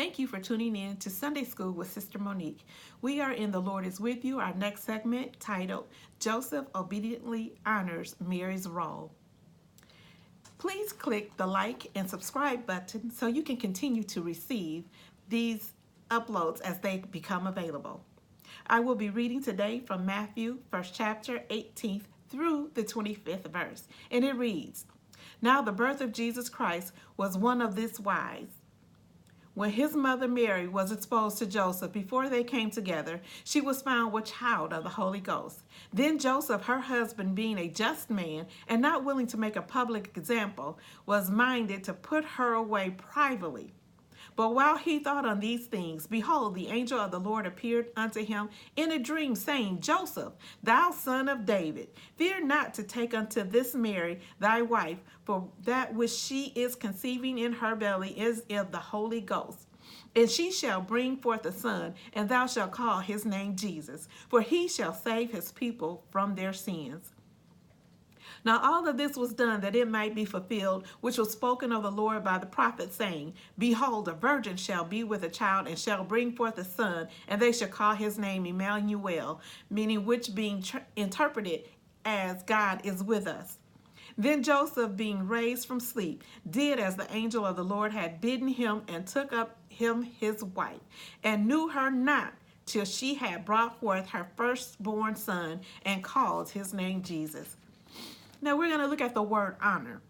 Thank you for tuning in to Sunday School with Sister Monique. We are in The Lord is With You, our next segment titled, Joseph Obediently Honors Mary's Role. Please click the like and subscribe button so you can continue to receive these uploads as they become available. I will be reading today from Matthew, 1st chapter, 18th through the 25th verse, and it reads, Now the birth of Jesus Christ was one of this wise. When his mother Mary was exposed to Joseph before they came together, she was found with child of the Holy Ghost. Then Joseph, her husband, being a just man and not willing to make a public example, was minded to put her away privately. But while he thought on these things, behold, the angel of the Lord appeared unto him in a dream, saying, Joseph, thou son of David, fear not to take unto this Mary thy wife, for that which she is conceiving in her belly is of the Holy Ghost. And she shall bring forth a son, and thou shalt call his name Jesus, for he shall save his people from their sins. Now all of this was done that it might be fulfilled, which was spoken of the Lord by the prophet, saying, Behold, a virgin shall be with a child, and shall bring forth a son, and they shall call his name Emmanuel, meaning which being interpreted as God is with us. Then Joseph, being raised from sleep, did as the angel of the Lord had bidden him, and took up him his wife, and knew her not till she had brought forth her firstborn son, and called his name Jesus. Now we're going to look at the word honor.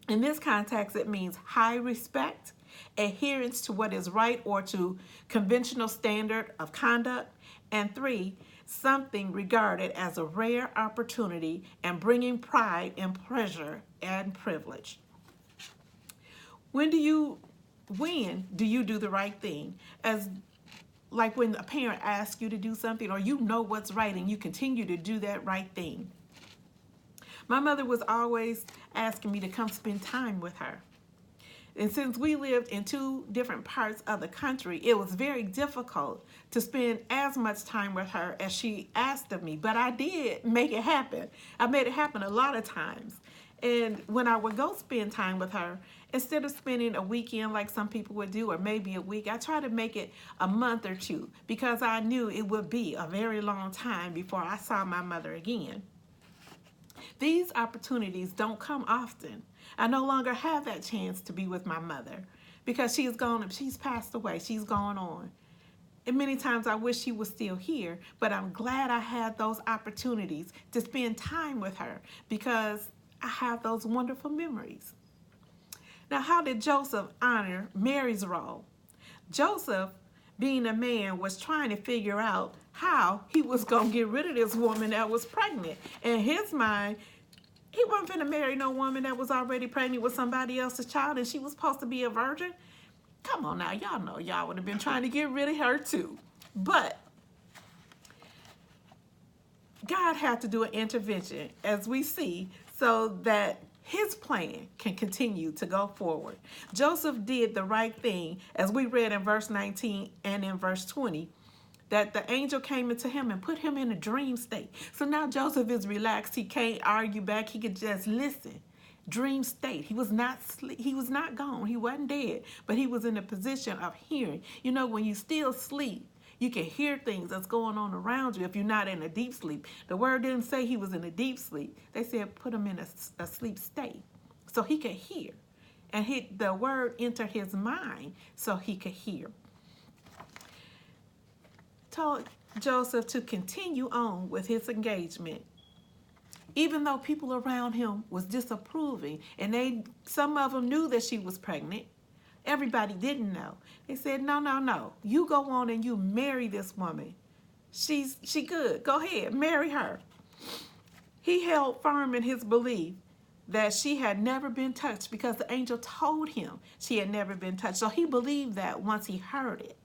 In this context, it means high respect, adherence to what is right or to conventional standard of conduct, and 3, something regarded as a rare opportunity and bringing pride and pleasure and privilege. When do you do the right thing? As like when a parent asks you to do something, or you know what's right and you continue to do that right thing. My mother was always asking me to come spend time with her. And since we lived in 2 different parts of the country, it was very difficult to spend as much time with her as she asked of me. But I did make it happen. I made it happen a lot of times. And when I would go spend time with her, instead of spending a weekend like some people would do, or maybe a week, I tried to make it a month or 2, because I knew it would be a very long time before I saw my mother again. These opportunities don't come often. I no longer have that chance to be with my mother because she's passed away, she's gone on. And many times I wish she was still here, but I'm glad I had those opportunities to spend time with her because I have those wonderful memories. Now, how did Joseph honor Mary's role? Joseph, being a man, was trying to figure out how he was going to get rid of this woman that was pregnant. In his mind, he wasn't going to marry no woman that was already pregnant with somebody else's child, and she was supposed to be a virgin. Come on now, y'all know y'all would have been trying to get rid of her too. But God had to do an intervention, as we see, so that his plan can continue to go forward. Joseph did the right thing, as we read in verse 19 and in verse 20, that the angel came into him and put him in a dream state. So now Joseph is relaxed. He can't argue back. He could just listen. Dream state. He was not gone. He wasn't dead, but he was in a position of hearing. You know, when you still sleep, you can hear things that's going on around you if you're not in a deep sleep. The word didn't say he was in a deep sleep. They said put him in a sleep state so he could hear. And the word entered his mind so he could hear. Told Joseph to continue on with his engagement. Even though people around him was disapproving, and some of them knew that she was pregnant, everybody didn't know. They said, no, you go on and you marry this woman. She good. Go ahead, marry her. He held firm in his belief that she had never been touched because the angel told him she had never been touched. So he believed that once he heard it.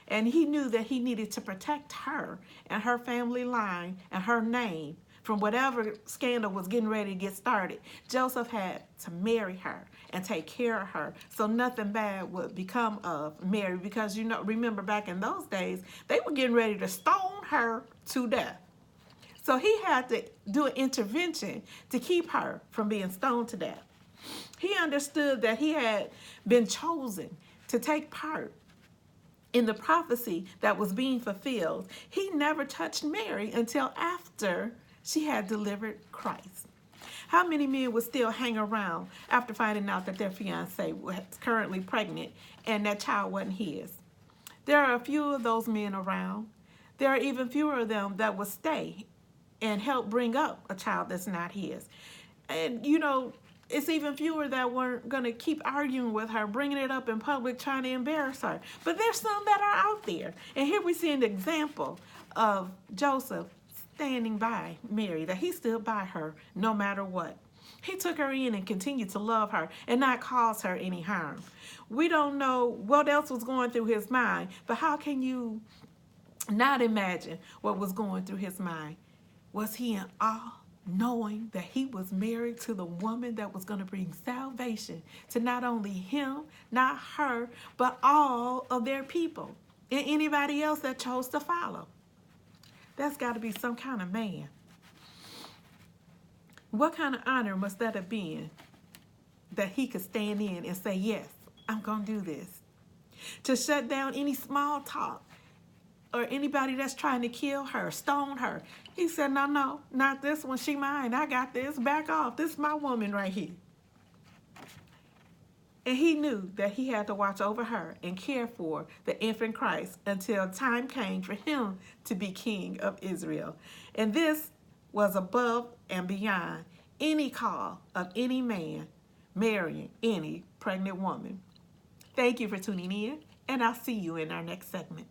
And he knew that he needed to protect her and her family line and her name from whatever scandal was getting ready to get started. Joseph had to marry her and take care of her so nothing bad would become of Mary, because remember back in those days, they were getting ready to stone her to death. So he had to do an intervention to keep her from being stoned to death. He understood that he had been chosen to take part in the prophecy that was being fulfilled. He never touched Mary until after she had delivered Christ. How many men would still hang around after finding out that their fiancée was currently pregnant and that child wasn't his? There are a few of those men around. There are even fewer of them that will stay and help bring up a child that's not his. And it's even fewer that weren't going to keep arguing with her, bringing it up in public, trying to embarrass her. But there's some that are out there. And here we see an example of Joseph standing by Mary, that he stood by her no matter what. He took her in and continued to love her and not cause her any harm. We don't know what else was going through his mind, but how can you not imagine what was going through his mind? Was he in awe, knowing that he was married to the woman that was going to bring salvation to not only him, not her, but all of their people and anybody else that chose to follow? That's got to be some kind of man. What kind of honor must that have been that he could stand in and say, yes, I'm going to do this? To shut down any small talk or anybody that's trying to kill her, stone her. He said, no, not this one. She mine. I got this. Back off. This is my woman right here. And he knew that he had to watch over her and care for the infant Christ until time came for him to be king of Israel. And this was above and beyond any call of any man marrying any pregnant woman. Thank you for tuning in, and I'll see you in our next segment.